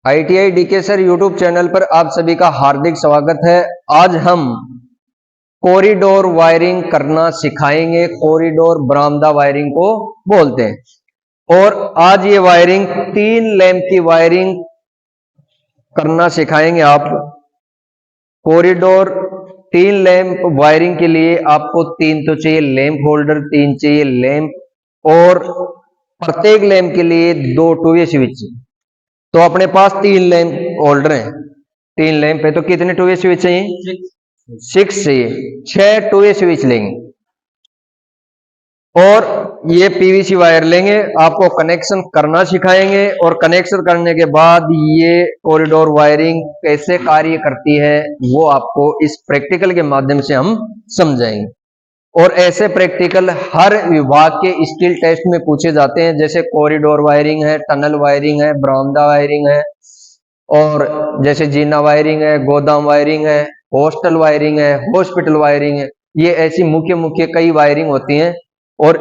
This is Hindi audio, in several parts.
ITI DK sir YouTube channel पर आप सभी का हार्दिक स्वागत है। आज हम कॉरिडोर वायरिंग करना सिखाएंगे। कॉरिडोर बरामदा वायरिंग को बोलते हैं और आज ये वायरिंग 3 लैंप की वायरिंग करना सिखाएंगे आप। कॉरिडोर 3 लैंप वायरिंग के लिए आपको 3 तो चाहिए लैंप होल्डर, 3 चाहिए लैंप और प्रत्येक लैंप के लिए 2 2-वे स्विच। तो अपने पास 3 लैंप होल्डर हैं, 3 लैंप है, तो कितने 2-वे स्विच चाहिए? 6 चाहिए। 6 2-वे स्विच लेंगे और ये पीवीसी वायर लेंगे। आपको कनेक्शन करना सिखाएंगे और कनेक्शन करने के बाद ये कॉरिडोर वायरिंग कैसे कार्य करती है वो आपको इस प्रैक्टिकल के माध्यम से हम समझाएंगे। और ऐसे प्रैक्टिकल हर विभाग के स्किल टेस्ट में पूछे जाते हैं, जैसे कॉरिडोर वायरिंग है, टनल वायरिंग है, बरामदा वायरिंग है, और जैसे जीना वायरिंग है, गोदाम वायरिंग है, हॉस्टल वायरिंग है, हॉस्पिटल वायरिंग है। ये ऐसी मुख्य मुख्य कई वायरिंग होती हैं और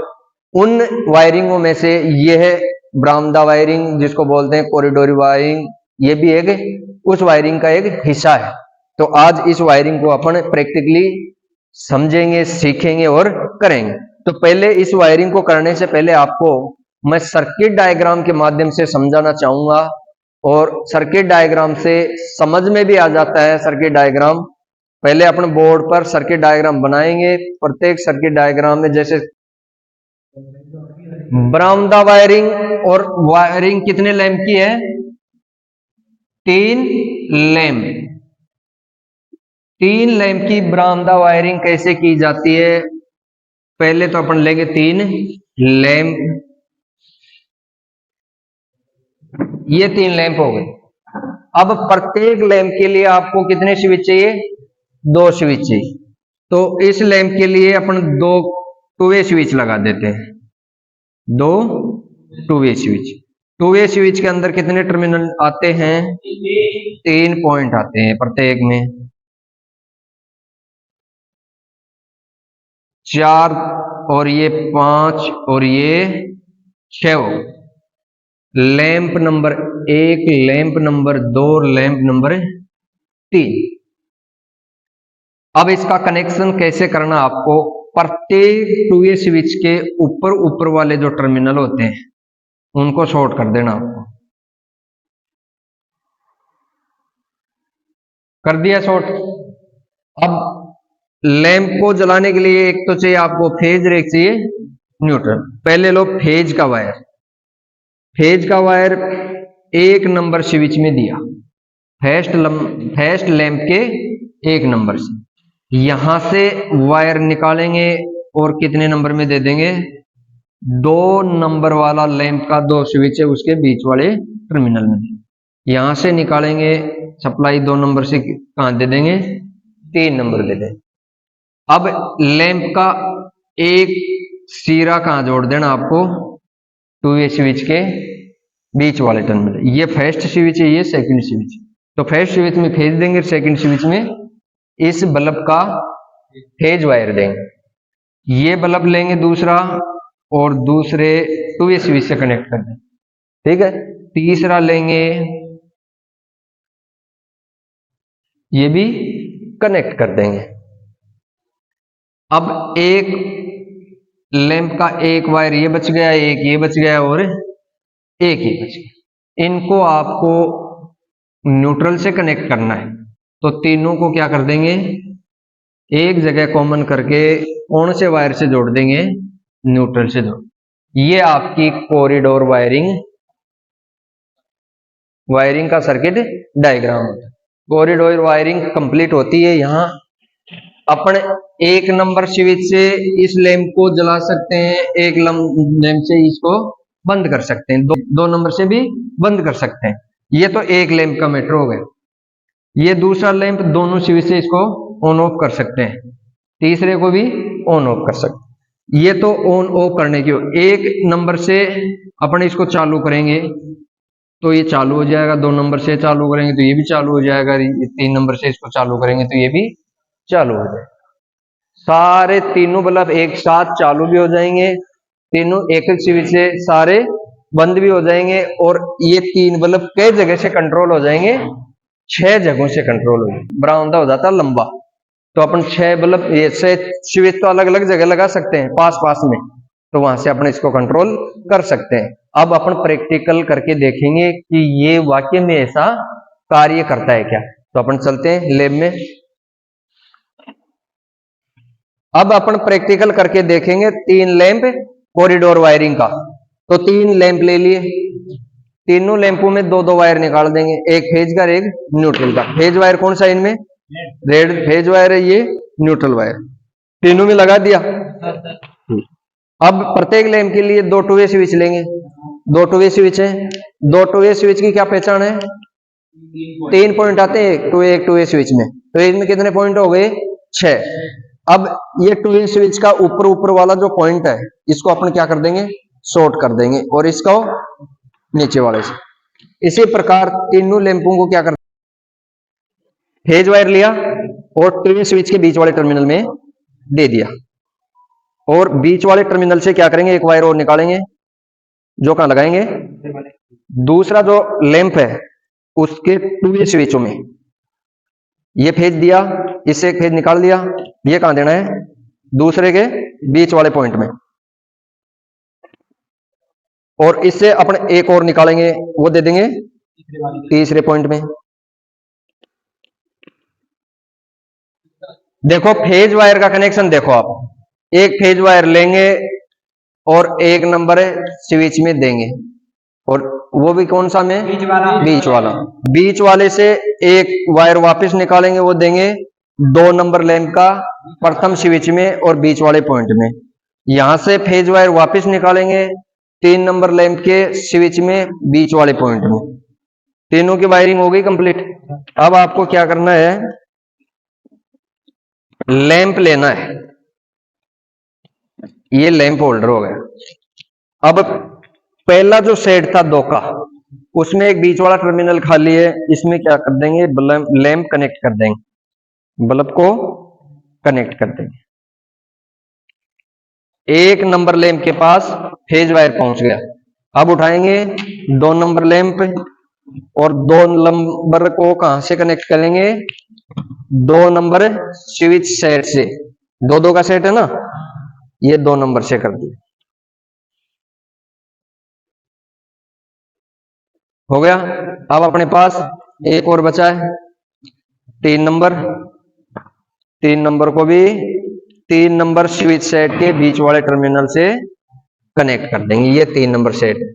उन वायरिंगों में से ये है बरामदा वायरिंग, जिसको बोलते हैं कॉरिडोर वायरिंग। ये भी एक उस वायरिंग का एक हिस्सा है। तो आज इस वायरिंग को अपन प्रैक्टिकली समझेंगे, सीखेंगे और करेंगे। तो पहले इस वायरिंग को करने से पहले आपको मैं सर्किट डायग्राम के माध्यम से समझाना चाहूंगा और सर्किट डायग्राम से समझ में भी आ जाता है। सर्किट डायग्राम पहले अपने बोर्ड पर सर्किट डायग्राम बनाएंगे। प्रत्येक सर्किट डायग्राम में जैसे बरामदा वायरिंग और वायरिंग कितने लैंप की है? 3 लैंप। 3 लैंप की बरामदा वायरिंग कैसे की जाती है? पहले तो अपन लेंगे 3 लैंप। ये 3 लैंप हो गए। अब प्रत्येक लैंप के लिए आपको कितने स्विच चाहिए? 2 स्विच चाहिए। तो इस लैंप के लिए अपन 2 2-वे स्विच लगा देते हैं। 2 2-वे स्विच। 2-वे स्विच के अंदर कितने टर्मिनल आते हैं? 3 पॉइंट आते हैं प्रत्येक में। 4 और ये 5 और ये 6 lamp number 1, lamp number 2, lamp number 3। अब इसका कनेक्शन कैसे करना? आपको प्रत्येक 2-वे स्विच के ऊपर वाले जो टर्मिनल होते हैं उनको शॉर्ट कर देना। आपको कर दिया शॉर्ट। अब लैंप को जलाने के लिए एक तो चाहिए आपको फेज, एक चाहिए न्यूट्रल। पहले लो फेज का वायर। फेज का वायर 1 नंबर स्विच में दिया, फर्स्ट लैंप के 1 नंबर से। यहां से वायर निकालेंगे और कितने नंबर में दे देंगे? 2 नंबर वाला लैंप का 2 स्विच है उसके बीच वाले टर्मिनल में। यहां से निकालेंगे सप्लाई 2 नंबर से, कहां दे देंगे? 3 नंबर दे देंगे। अब लैंप का एक सिरा कहां जोड़ देना आपको? 2-वे स्विच के बीच वाले टर्मिनल। ये फर्स्ट स्विच है, ये सेकंड स्विच। तो फर्स्ट स्विच में फेज देंगे, सेकंड स्विच में इस बल्ब का फेज वायर देंगे। ये बल्ब लेंगे दूसरा और दूसरे 2-वे स्विच से कनेक्ट कर देंगे। ठीक है। तीसरा लेंगे, ये भी कनेक्ट कर देंगे। अब एक लैंप का एक वायर ये बच गया, एक ये बच गया और एक ही बच गया। इनको आपको न्यूट्रल से कनेक्ट करना है। तो तीनों को क्या कर देंगे? एक जगह कॉमन करके कौन से वायर से जोड़ देंगे? न्यूट्रल से जोड़। ये आपकी कॉरिडोर वायरिंग का सर्किट डायग्राम होता है। कॉरिडोर वायरिंग कंप्लीट होती है। यहां अपन 1 नंबर स्विच से इस लैंप को जला सकते हैं, 1 लैंप से इसको बंद कर सकते हैं, 2 नंबर से भी बंद कर सकते हैं। ये तो 1 लैंप का मैटर हो गया। ये दूसरा लैंप दोनों स्विच से इसको ऑन ऑफ कर सकते हैं, तीसरे को भी ऑन ऑफ कर सकते हैं। ये तो ऑन ऑफ करने की 1 नंबर से अपन इसको चालू करेंगे तो ये चालू हो जाएगा, 2 नंबर से चालू करेंगे तो ये भी चालू हो जाएगा, 3 नंबर से इसको चालू करेंगे तो ये भी चालू हो जाएगा। सारे तीनों बल्ब एक साथ चालू भी हो जाएंगे। तीनों एक एक स्विच से सारे बंद भी हो जाएंगे, और ये 3 बल्ब कई जगह से कंट्रोल हो जाएंगे, 6 जगहों से कंट्रोल हो जाएंगे। बरामदा हो जाता लंबा, तो अपन 6 बल्ब, ये 6 स्विच तो अलग अलग जगह लगा सकते हैं पास पास में, तो वहां से अपन इसको कंट्रोल कर सकते हैं। अब अपन प्रैक्टिकल करके देखेंगे कि ये वाकई में ऐसा कार्य करता है क्या। तो अपन चलते हैं लैब में। अब अपन प्रैक्टिकल करके देखेंगे 3 लैंप कॉरिडोर वायरिंग का। तो 3 लैंप ले लिए, तीनों लैंपों में 2-2 वायर निकाल देंगे, एक फेज का एक न्यूट्रल का। फेज वायर कौन सा इनमें? रेड फेज वायर है, ये न्यूट्रल वायर, तीनों में लगा दिया। अब प्रत्येक लैंप के लिए 2 2-वे स्विच लेंगे, 2 2-वे स्विच है। 2 2-वे स्विच की क्या पहचान है? 3 पॉइंट आते हैं एक 2-वे स्विच में, तो इसमें कितने पॉइंट हो गए? 6। अब ये 2-वे स्विच का ऊपर वाला जो पॉइंट है, इसको अपन क्या कर देंगे? शॉर्ट कर देंगे, और इसको नीचे वाले से। इसी प्रकार तीनों लैंपों को क्या कर, फेज वायर लिया और 2-वे स्विच के बीच वाले टर्मिनल में दे दिया, और बीच वाले टर्मिनल से क्या करेंगे? एक वायर और निकालेंगे, जो कहां लगाएंगे? दूसरा जो लैंप है उसके 2-वे स्विचों में। ये फेज दिया, इससे एक फेज निकाल दिया, ये कहां देना है? दूसरे के बीच वाले पॉइंट में। और इससे अपन एक और निकालेंगे, वो दे देंगे तीसरे पॉइंट में। देखो फेज वायर का कनेक्शन देखो आप, एक फेज वायर लेंगे और 1 नंबर स्विच में देंगे, और वो भी कौन सा में? बीच वाला। बीच वाले से एक वायर वापस निकालेंगे, वो देंगे 2 नंबर लैंप का प्रथम स्विच में और बीच वाले पॉइंट में। यहां से फेज वायर वापस निकालेंगे 3 नंबर लैंप के स्विच में, बीच वाले पॉइंट में। तीनों की वायरिंग हो गई कंप्लीट। अब आपको क्या करना है? लैंप लेना है, ये लैंप होल्डर हो गया। अब पहला जो सेट था 2 का, उसमें एक बीच वाला टर्मिनल खाली है, इसमें क्या कर देंगे? लैंप कनेक्ट कर देंगे, बल्ब को कनेक्ट कर देंगे। 1 नंबर लैंप के पास फेज वायर पहुंच गया। अब उठाएंगे 2 नंबर लैंप, और 2 नंबर को कहां से कनेक्ट करेंगे? 2 नंबर स्विच सेट से। 2-2 का सेट है ना, ये 2 नंबर से कर दिया। हो गया। अब अपने पास एक और बचा है 3 नंबर। 3 नंबर को भी 3 नंबर स्विच सेट के बीच वाले टर्मिनल से कनेक्ट कर देंगे, ये 3 नंबर सेट है।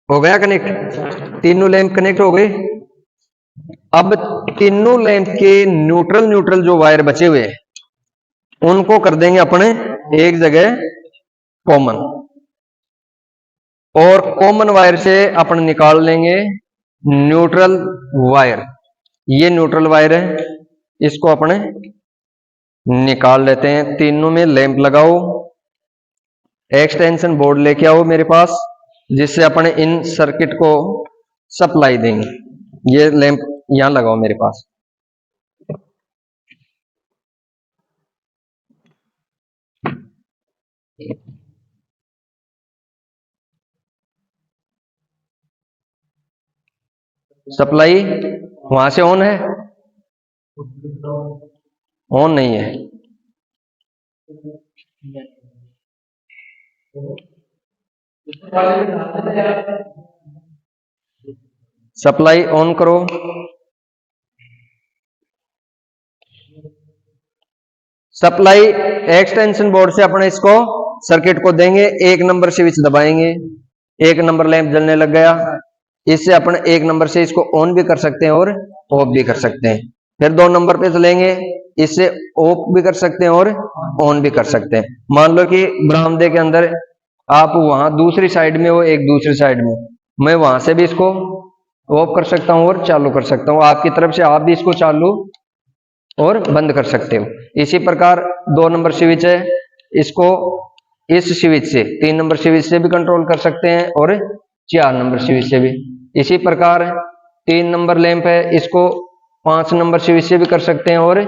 हो गया कनेक्ट, तीनों लैंप कनेक्ट हो गए। अब तीनों लैंप के न्यूट्रल जो वायर बचे हुए हैं उनको कर देंगे अपने एक जगह कॉमन, और कॉमन वायर से अपन निकाल लेंगे न्यूट्रल वायर। ये न्यूट्रल वायर है, इसको अपने निकाल लेते हैं। तीनों में लैंप लगाओ, एक्सटेंशन बोर्ड लेके आओ मेरे पास, जिससे अपने इन सर्किट को सप्लाई देंगे। ये लैंप यहां लगाओ मेरे पास। सप्लाई वहां से ऑन है? ऑन नहीं है। सप्लाई ऑन करो। सप्लाई एक्सटेंशन बोर्ड से अपने इसको सर्किट को देंगे, 1 नंबर स्विच दबाएंगे, 1 नंबर लैंप जलने लग गया। इससे अपन 1 नंबर से इसको ऑन भी कर सकते हैं और ऑफ भी कर सकते हैं। फिर 2 नंबर पे चलेंगे, इससे ऑफ भी कर सकते हैं और ऑन भी कर सकते हैं। मान लो कि बरामदे के अंदर आप वहां दूसरी साइड में हो, एक दूसरी साइड में, मैं वहां से भी इसको ऑफ कर सकता हूं और चालू कर सकता हूं। आपकी तरफ से आप भी इसको चालू और बंद कर सकते हो। इसी प्रकार 2 नंबर स्विच है, इसको इस स्विच से 3 नंबर स्विच से भी कंट्रोल कर सकते हैं और 4 नंबर स्विच से भी। इसी प्रकार 3 नंबर लैंप है, इसको 5 नंबर स्विच से भी कर सकते हैं और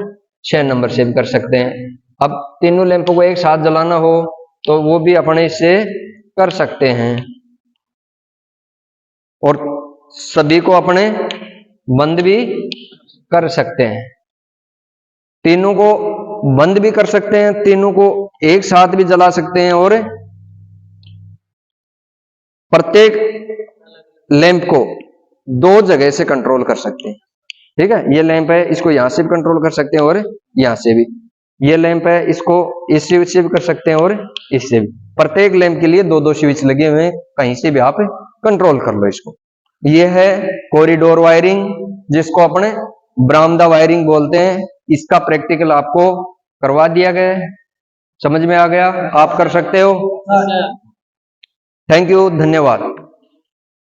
6 नंबर से भी कर सकते हैं। अब तीनों लैंपों को एक साथ जलाना हो तो वो भी अपने इससे कर सकते हैं, और सभी को अपने बंद भी कर सकते हैं। तीनों को बंद भी कर सकते हैं, तीनों को एक साथ भी जला सकते हैं, और प्रत्येक लैंप को दो जगह से कंट्रोल कर सकते हैं। ठीक है, ये लैंप है, इसको यहां से भी कंट्रोल कर सकते हैं और यहां से भी। ये लैंप है, इसको इस स्विच से भी कर सकते हैं और इससे भी। प्रत्येक लैंप के लिए दो दो स्विच लगे हुए हैं, कहीं से भी आप कंट्रोल कर लो इसको। ये है कॉरिडोर वायरिंग, जिसको अपने बरामदा वायरिंग बोलते हैं। इसका प्रैक्टिकल आपको करवा दिया गया है, समझ में आ गया, आप कर सकते हो। थैंक यू, धन्यवाद।